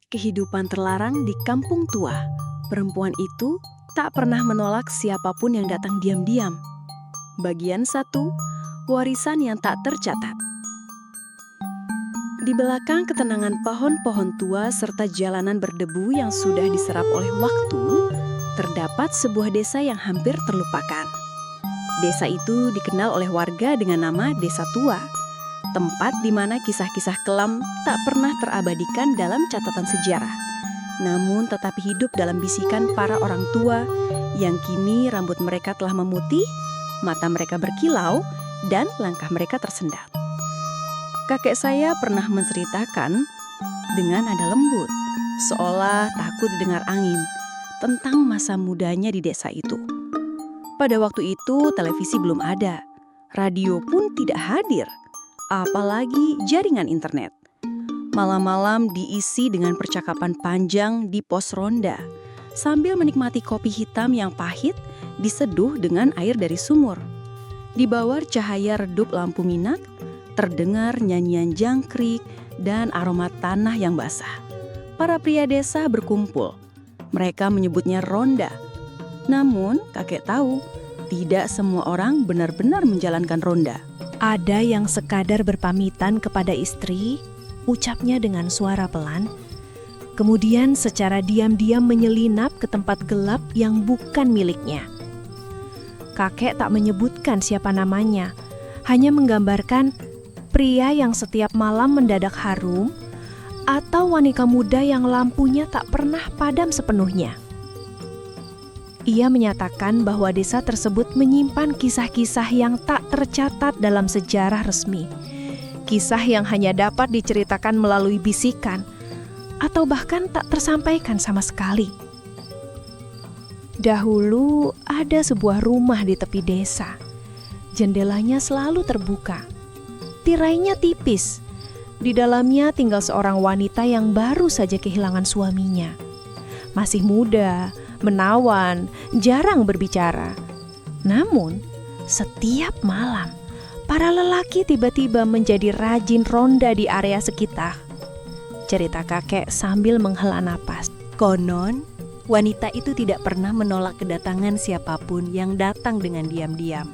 Kehidupan terlarang di kampung tua. Perempuan itu tak pernah menolak siapapun yang datang diam-diam. Bagian 1, warisan yang tak tercatat. Di belakang ketenangan pohon-pohon tua serta jalanan berdebu yang sudah diserap oleh waktu, terdapat sebuah desa yang hampir terlupakan. Desa itu dikenal oleh warga dengan nama Desa Tua, tempat di mana kisah-kisah kelam tak pernah terabadikan dalam catatan sejarah, namun tetapi hidup dalam bisikan para orang tua yang kini rambut mereka telah memutih, mata mereka berkilau, dan langkah mereka tersendat. Kakek saya pernah menceritakan dengan nada lembut, seolah takut dengar angin, tentang masa mudanya di desa itu. Pada waktu itu televisi belum ada, radio pun tidak hadir, apalagi jaringan internet. Malam-malam diisi dengan percakapan panjang di pos ronda, sambil menikmati kopi hitam yang pahit diseduh dengan air dari sumur. Di bawah cahaya redup lampu minyak, terdengar nyanyian jangkrik dan aroma tanah yang basah. Para pria desa berkumpul. Mereka menyebutnya ronda. Namun, kakek tahu, tidak semua orang benar-benar menjalankan ronda. Ada yang sekadar berpamitan kepada istri, ucapnya dengan suara pelan, kemudian secara diam-diam menyelinap ke tempat gelap yang bukan miliknya. Kakek tak menyebutkan siapa namanya, hanya menggambarkan pria yang setiap malam mendadak harum, atau wanita muda yang lampunya tak pernah padam sepenuhnya. Ia menyatakan bahwa desa tersebut menyimpan kisah-kisah yang tak tercatat dalam sejarah resmi. Kisah yang hanya dapat diceritakan melalui bisikan, atau bahkan tak tersampaikan sama sekali. Dahulu ada sebuah rumah di tepi desa. Jendelanya selalu terbuka. Tirainya tipis. Di dalamnya tinggal seorang wanita yang baru saja kehilangan suaminya. Masih muda, menawan, jarang berbicara. Namun, setiap malam, para lelaki tiba-tiba menjadi rajin ronda di area sekitar. Cerita kakek sambil menghela napas. Konon, wanita itu tidak pernah menolak kedatangan siapapun yang datang dengan diam-diam.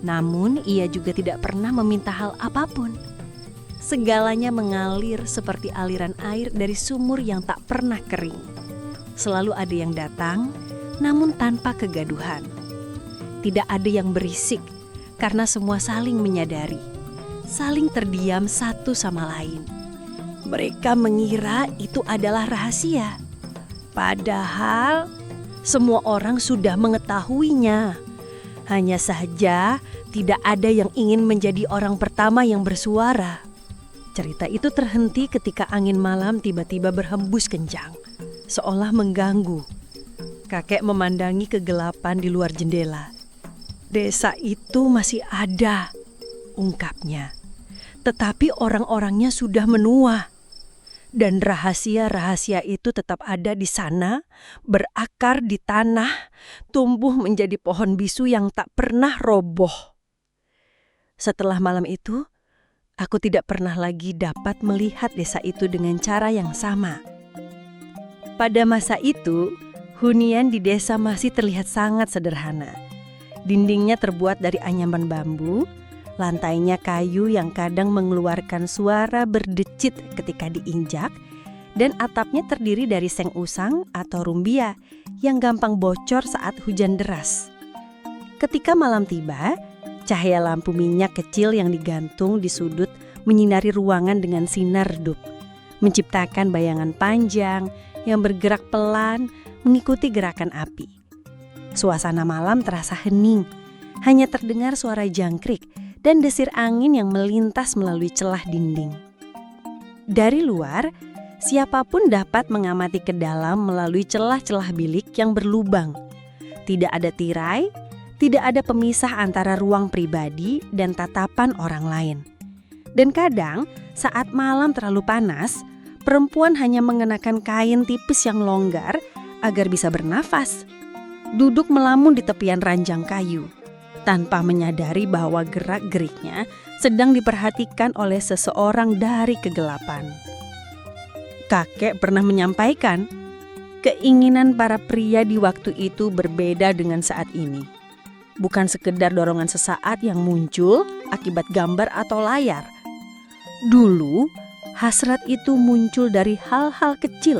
Namun, ia juga tidak pernah meminta hal apapun. Segalanya mengalir seperti aliran air dari sumur yang tak pernah kering. Selalu ada yang datang, namun tanpa kegaduhan. Tidak ada yang berisik, karena semua saling menyadari, saling terdiam satu sama lain. Mereka mengira itu adalah rahasia. Padahal, semua orang sudah mengetahuinya. Hanya saja, tidak ada yang ingin menjadi orang pertama yang bersuara. Cerita itu terhenti ketika angin malam tiba-tiba berhembus kencang, seolah mengganggu. Kakek memandangi kegelapan di luar jendela. Desa itu masih ada, ungkapnya. Tetapi orang-orangnya sudah menua. Dan rahasia-rahasia itu tetap ada di sana, berakar di tanah, tumbuh menjadi pohon bisu yang tak pernah roboh. Setelah malam itu, aku tidak pernah lagi dapat melihat desa itu dengan cara yang sama. Pada masa itu, hunian di desa masih terlihat sangat sederhana. Dindingnya terbuat dari anyaman bambu, lantainya kayu yang kadang mengeluarkan suara berdecit ketika diinjak, dan atapnya terdiri dari seng usang atau rumbia yang gampang bocor saat hujan deras. Ketika malam tiba, cahaya lampu minyak kecil yang digantung di sudut menyinari ruangan dengan sinar redup, menciptakan bayangan panjang yang bergerak pelan mengikuti gerakan api. Suasana malam terasa hening, hanya terdengar suara jangkrik dan desir angin yang melintas melalui celah dinding. Dari luar, siapapun dapat mengamati ke dalam melalui celah-celah bilik yang berlubang. Tidak ada tirai, tidak ada pemisah antara ruang pribadi dan tatapan orang lain. Dan kadang, saat malam terlalu panas, perempuan hanya mengenakan kain tipis yang longgar agar bisa bernafas. Duduk melamun di tepian ranjang kayu, tanpa menyadari bahwa gerak-geriknya sedang diperhatikan oleh seseorang dari kegelapan. Kakek pernah menyampaikan, keinginan para pria di waktu itu berbeda dengan saat ini. Bukan sekedar dorongan sesaat yang muncul akibat gambar atau layar. Dulu, hasrat itu muncul dari hal-hal kecil.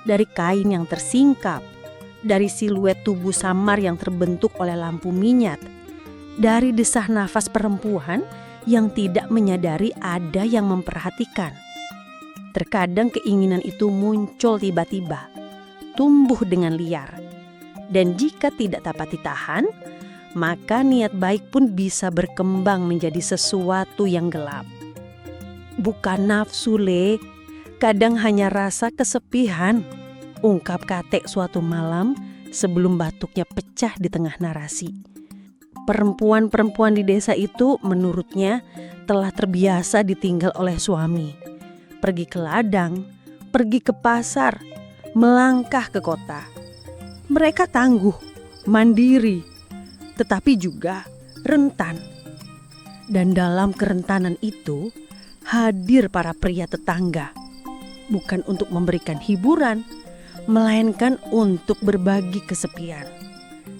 Dari kain yang tersingkap, dari siluet tubuh samar yang terbentuk oleh lampu minyak, dari desah nafas perempuan yang tidak menyadari ada yang memperhatikan. Terkadang keinginan itu muncul tiba-tiba, tumbuh dengan liar. Dan jika tidak dapat ditahan, maka niat baik pun bisa berkembang menjadi sesuatu yang gelap. Bukan nafsu, Le, kadang hanya rasa kesepian, ungkap kakek suatu malam sebelum batuknya pecah di tengah narasi. Perempuan-perempuan di desa itu menurutnya telah terbiasa ditinggal oleh suami. Pergi ke ladang, pergi ke pasar, melangkah ke kota. Mereka tangguh, mandiri, tetapi juga rentan. Dan dalam kerentanan itu hadir para pria tetangga, bukan untuk memberikan hiburan, melainkan untuk berbagi kesepian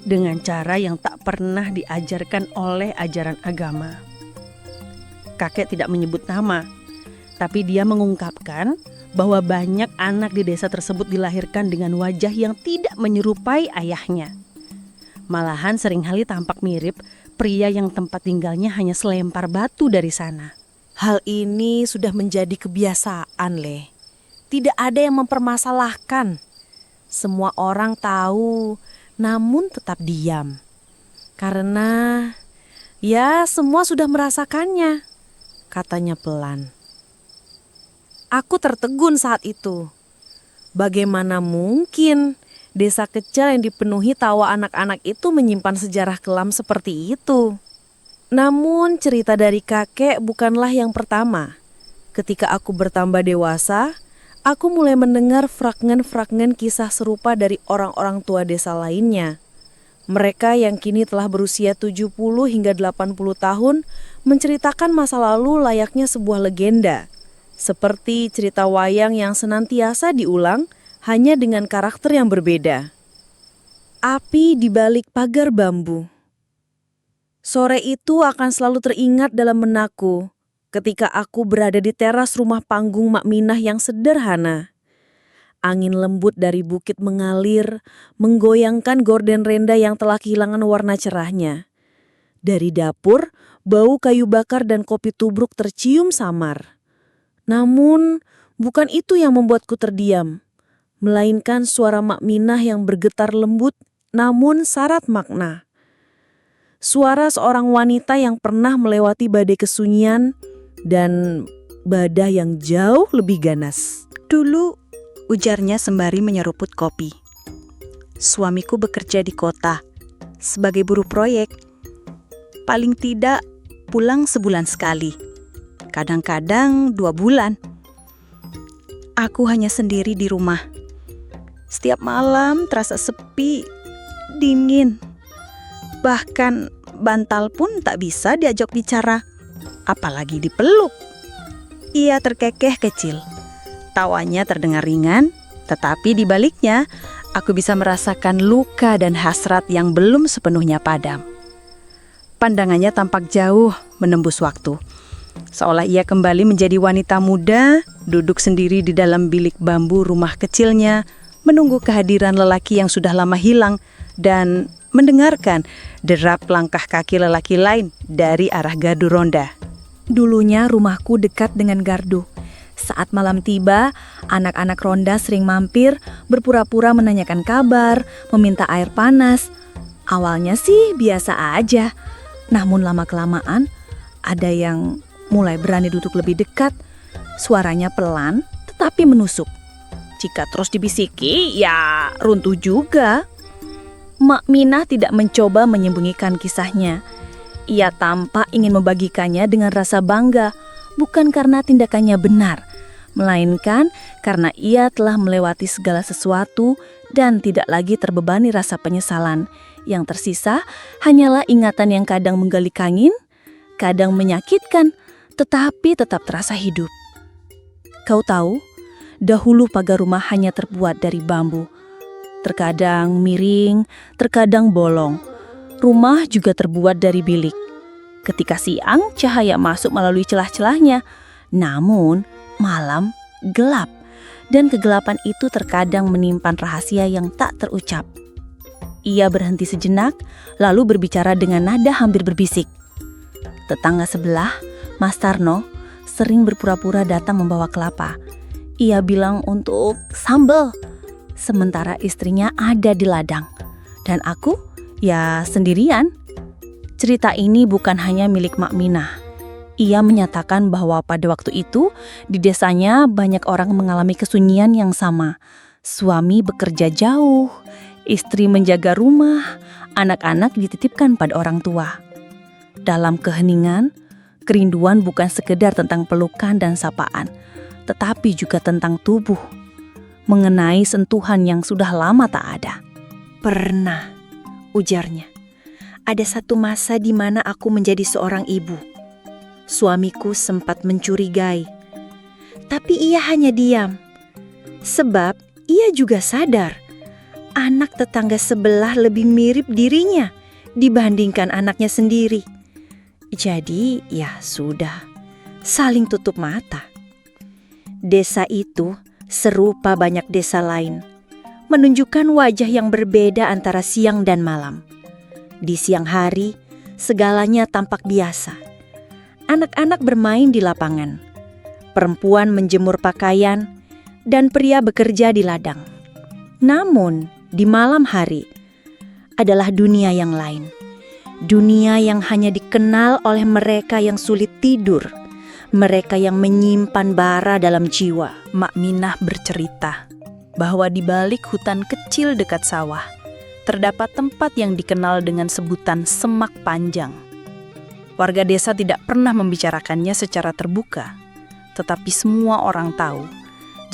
dengan cara yang tak pernah diajarkan oleh ajaran agama. Kakek tidak menyebut nama, tapi dia mengungkapkan bahwa banyak anak di desa tersebut dilahirkan dengan wajah yang tidak menyerupai ayahnya. Malahan seringkali tampak mirip pria yang tempat tinggalnya hanya selempar batu dari sana. Hal ini sudah menjadi kebiasaan, Le. Tidak ada yang mempermasalahkan. Semua orang tahu, namun tetap diam. Karena, ya semua sudah merasakannya, katanya pelan. Aku tertegun saat itu. Bagaimana mungkin desa kecil yang dipenuhi tawa anak-anak itu menyimpan sejarah kelam seperti itu? Namun cerita dari kakek bukanlah yang pertama. Ketika aku bertambah dewasa, aku mulai mendengar fragmen-fragmen kisah serupa dari orang-orang tua desa lainnya. Mereka yang kini telah berusia 70 hingga 80 tahun menceritakan masa lalu layaknya sebuah legenda. Seperti cerita wayang yang senantiasa diulang hanya dengan karakter yang berbeda. Api di balik pagar bambu. Sore itu akan selalu teringat dalam benakku ketika aku berada di teras rumah panggung Mak Minah yang sederhana. Angin lembut dari bukit mengalir, menggoyangkan gorden renda yang telah kehilangan warna cerahnya. Dari dapur, bau kayu bakar dan kopi tubruk tercium samar. Namun, bukan itu yang membuatku terdiam, melainkan suara Mak Minah yang bergetar lembut namun syarat makna. Suara seorang wanita yang pernah melewati badai kesunyian dan badai yang jauh lebih ganas. Dulu, ujarnya sembari menyeruput kopi. Suamiku bekerja di kota sebagai buruh proyek. Paling tidak pulang sebulan sekali. Kadang-kadang 2 bulan. Aku hanya sendiri di rumah. Setiap malam terasa sepi, dingin. Bahkan bantal pun tak bisa diajak bicara, apalagi dipeluk. Ia terkekeh kecil. Tawanya terdengar ringan, tetapi di baliknya aku bisa merasakan luka dan hasrat yang belum sepenuhnya padam. Pandangannya tampak jauh menembus waktu. Seolah ia kembali menjadi wanita muda, duduk sendiri di dalam bilik bambu rumah kecilnya, menunggu kehadiran lelaki yang sudah lama hilang dan mendengarkan derap langkah kaki lelaki lain dari arah gardu ronda. Dulunya rumahku dekat dengan gardu. Saat malam tiba, anak-anak ronda sering mampir, berpura-pura menanyakan kabar, meminta air panas. Awalnya sih biasa aja, namun lama-kelamaan ada yang mulai berani duduk lebih dekat. Suaranya pelan tetapi menusuk. Jika terus dibisiki, ya runtuh juga. Mak Minah tidak mencoba menyembunyikan kisahnya. Ia tampak ingin membagikannya dengan rasa bangga, bukan karena tindakannya benar, melainkan karena ia telah melewati segala sesuatu dan tidak lagi terbebani rasa penyesalan. Yang tersisa hanyalah ingatan yang kadang menggali angin, kadang menyakitkan, tetapi tetap terasa hidup. Kau tahu, Dahulu pagar rumah hanya terbuat dari bambu. Terkadang miring, terkadang bolong. Rumah juga terbuat dari bilik. Ketika siang, cahaya masuk melalui celah-celahnya. Namun, malam gelap. Dan kegelapan itu terkadang menyimpan rahasia yang tak terucap. Ia berhenti sejenak, lalu berbicara dengan nada hampir berbisik. Tetangga sebelah, Mas Tarno, sering berpura-pura datang membawa kelapa. Ia bilang untuk sambal, sementara istrinya ada di ladang. Dan aku, ya sendirian. Cerita ini bukan hanya milik Mak Minah. Ia menyatakan bahwa pada waktu itu, di desanya banyak orang mengalami kesunyian yang sama. Suami bekerja jauh, istri menjaga rumah, anak-anak dititipkan pada orang tua. Dalam keheningan, kerinduan bukan sekedar tentang pelukan dan sapaan, tetapi juga tentang tubuh, mengenai sentuhan yang sudah lama tak ada. Pernah, ujarnya. Ada satu masa di mana aku menjadi seorang ibu. Suamiku sempat mencurigai, tapi ia hanya diam. Sebab ia juga sadar, anak tetangga sebelah lebih mirip dirinya dibandingkan anaknya sendiri. Jadi ya sudah, saling tutup mata. Desa itu serupa banyak desa lain, menunjukkan wajah yang berbeda antara siang dan malam. Di siang hari, segalanya tampak biasa. Anak-anak bermain di lapangan, perempuan menjemur pakaian, dan pria bekerja di ladang. Namun, di malam hari adalah dunia yang lain. Dunia yang hanya dikenal oleh mereka yang sulit tidur, mereka yang menyimpan bara dalam jiwa. Mak Minah bercerita bahwa di balik hutan kecil dekat sawah, terdapat tempat yang dikenal dengan sebutan Semak Panjang. Warga desa tidak pernah membicarakannya secara terbuka, tetapi semua orang tahu,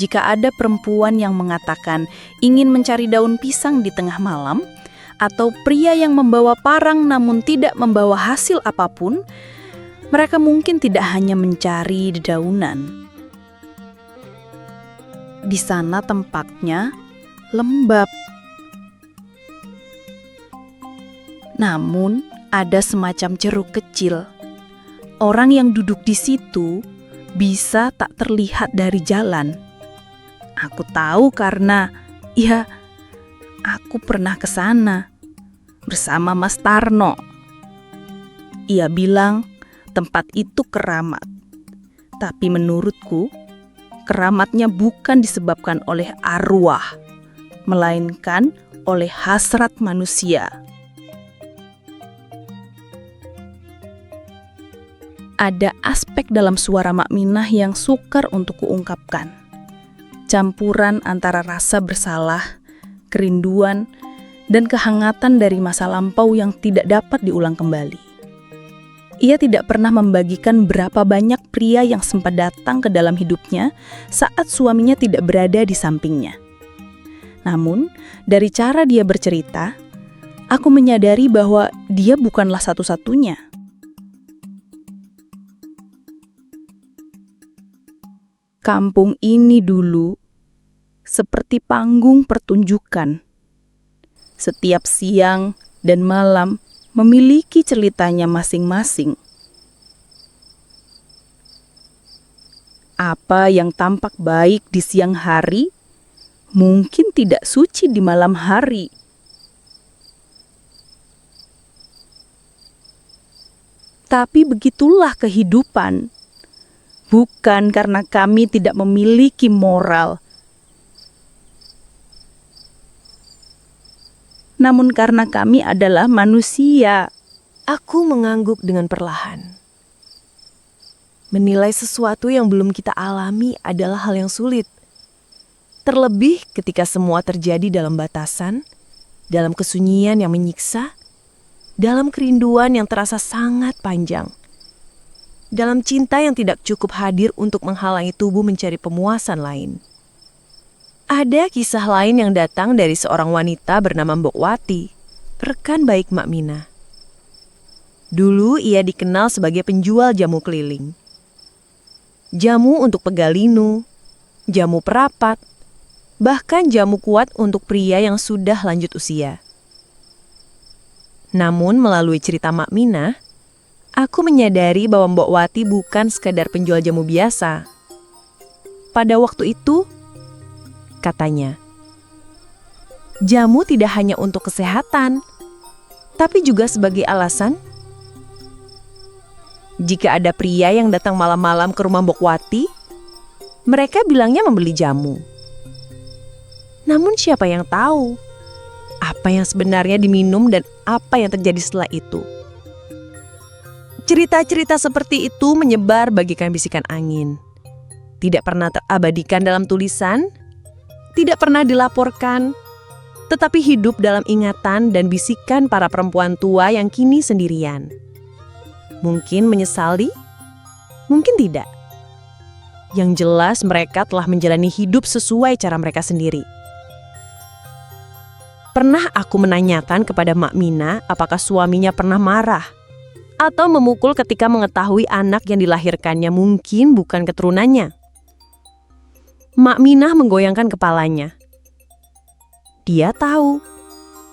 jika ada perempuan yang mengatakan ingin mencari daun pisang di tengah malam, atau pria yang membawa parang namun tidak membawa hasil apapun, mereka mungkin tidak hanya mencari dedaunan. Di sana tempatnya lembab. Namun, ada semacam ceruk kecil. Orang yang duduk di situ bisa tak terlihat dari jalan. Aku tahu karena, ya, aku pernah ke sana bersama Mas Tarno. Ia bilang tempat itu keramat. Tapi menurutku, keramatnya bukan disebabkan oleh arwah, melainkan oleh hasrat manusia. Ada aspek dalam suara Mak Minah yang sukar untuk kuungkapkan. Campuran antara rasa bersalah, kerinduan, dan kehangatan dari masa lampau yang tidak dapat diulang kembali. Ia tidak pernah membagikan berapa banyak pria yang sempat datang ke dalam hidupnya saat suaminya tidak berada di sampingnya. Namun, dari cara dia bercerita, aku menyadari bahwa dia bukanlah satu-satunya. Kampung ini dulu seperti panggung pertunjukan. Setiap siang dan malam memiliki ceritanya masing-masing. Apa yang tampak baik di siang hari, mungkin tidak suci di malam hari. Tapi begitulah kehidupan. Bukan karena kami tidak memiliki moral, namun karena kami adalah manusia. Aku mengangguk dengan perlahan. Menilai sesuatu yang belum kita alami adalah hal yang sulit. Terlebih ketika semua terjadi dalam batasan, dalam kesunyian yang menyiksa, dalam kerinduan yang terasa sangat panjang. Dalam cinta yang tidak cukup hadir untuk menghalangi tubuh mencari pemuasan lain. Ada kisah lain yang datang dari seorang wanita bernama Mbok Wati, rekan baik Mak Minah. Dulu ia dikenal sebagai penjual jamu keliling. Jamu untuk pegalinu, jamu perapat, bahkan jamu kuat untuk pria yang sudah lanjut usia. Namun melalui cerita Mak Minah, aku menyadari bahwa Mbok Wati bukan sekadar penjual jamu biasa. Pada waktu itu, katanya, jamu tidak hanya untuk kesehatan, tapi juga sebagai alasan jika ada pria yang datang malam-malam ke rumah Mbok Wati, mereka bilangnya membeli jamu. Namun siapa yang tahu apa yang sebenarnya diminum dan apa yang terjadi setelah itu? Cerita-cerita seperti itu menyebar bagaikan bisikan angin. Tidak pernah terabadikan dalam tulisan, tidak pernah dilaporkan, tetapi hidup dalam ingatan dan bisikan para perempuan tua yang kini sendirian. Mungkin menyesali, mungkin tidak. Yang jelas mereka telah menjalani hidup sesuai cara mereka sendiri. Pernah aku menanyakan kepada Mak Minah apakah suaminya pernah marah atau memukul ketika mengetahui anak yang dilahirkannya mungkin bukan keturunannya. Mak Minah menggoyangkan kepalanya. Dia tahu,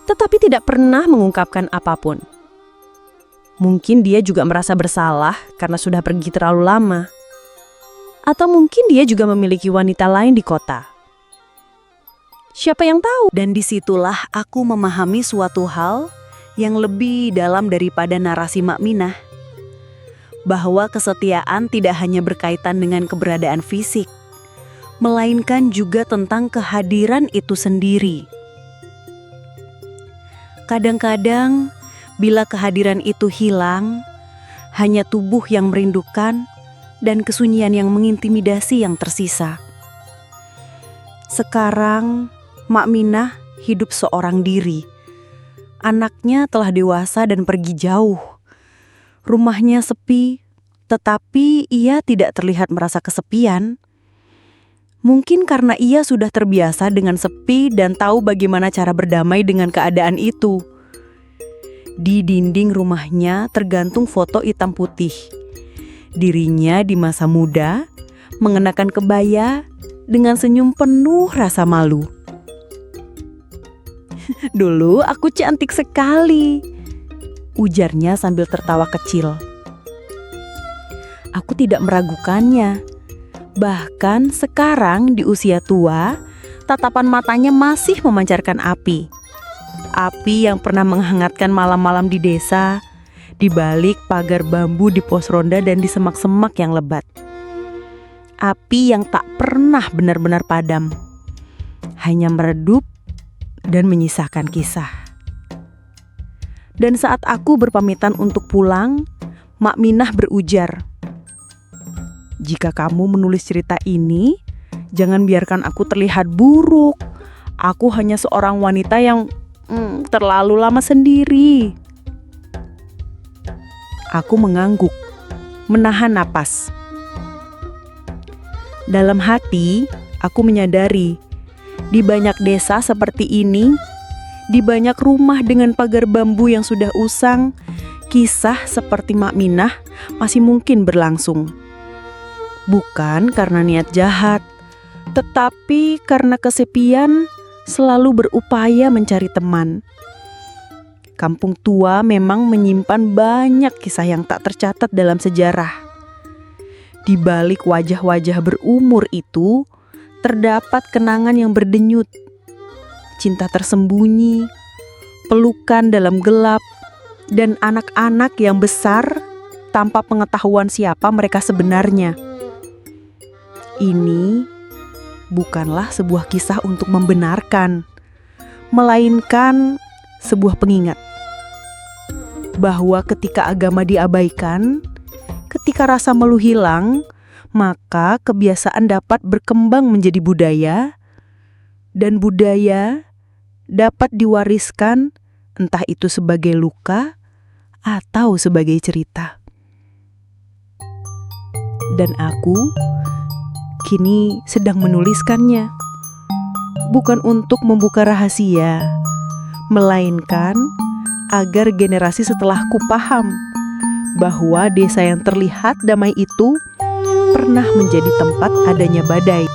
tetapi tidak pernah mengungkapkan apapun. Mungkin dia juga merasa bersalah karena sudah pergi terlalu lama. Atau mungkin dia juga memiliki wanita lain di kota. Siapa yang tahu? Dan disitulah aku memahami suatu hal yang lebih dalam daripada narasi Mak Minah. Bahwa kesetiaan tidak hanya berkaitan dengan keberadaan fisik, melainkan juga tentang kehadiran itu sendiri. Kadang-kadang, bila kehadiran itu hilang, hanya tubuh yang merindukan dan kesunyian yang mengintimidasi yang tersisa. Sekarang, Mak Minah hidup seorang diri. Anaknya telah dewasa dan pergi jauh. Rumahnya sepi, tetapi ia tidak terlihat merasa kesepian. Mungkin karena ia sudah terbiasa dengan sepi dan tahu bagaimana cara berdamai dengan keadaan itu. Di dinding rumahnya tergantung foto hitam putih. Dirinya di masa muda, mengenakan kebaya dengan senyum penuh rasa malu. "Dulu aku cantik sekali," ujarnya sambil tertawa kecil. Aku tidak meragukannya. Bahkan sekarang di usia tua, tatapan matanya masih memancarkan api. Api yang pernah menghangatkan malam-malam di desa, di balik pagar bambu di pos ronda dan di semak-semak yang lebat. Api yang tak pernah benar-benar padam, hanya meredup dan menyisakan kisah. Dan saat aku berpamitan untuk pulang, Mak Minah berujar, "Jika kamu menulis cerita ini, jangan biarkan aku terlihat buruk. Aku hanya seorang wanita yang terlalu lama sendiri." Aku mengangguk, menahan napas. Dalam hati, aku menyadari, di banyak desa seperti ini, di banyak rumah dengan pagar bambu yang sudah usang, kisah seperti Mak Minah masih mungkin berlangsung. Bukan karena niat jahat, tetapi karena kesepian selalu berupaya mencari teman. Kampung tua memang menyimpan banyak kisah yang tak tercatat dalam sejarah. Di balik wajah-wajah berumur itu, terdapat kenangan yang berdenyut, cinta tersembunyi, pelukan dalam gelap, dan anak-anak yang besar tanpa pengetahuan siapa mereka sebenarnya. Ini bukanlah sebuah kisah untuk membenarkan, melainkan sebuah pengingat bahwa ketika agama diabaikan, ketika rasa malu hilang, maka kebiasaan dapat berkembang menjadi budaya, dan budaya dapat diwariskan entah itu sebagai luka atau sebagai cerita. Dan aku kini sedang menuliskannya, bukan untuk membuka rahasia, melainkan agar generasi setelahku paham bahwa desa yang terlihat damai itu pernah menjadi tempat adanya badai.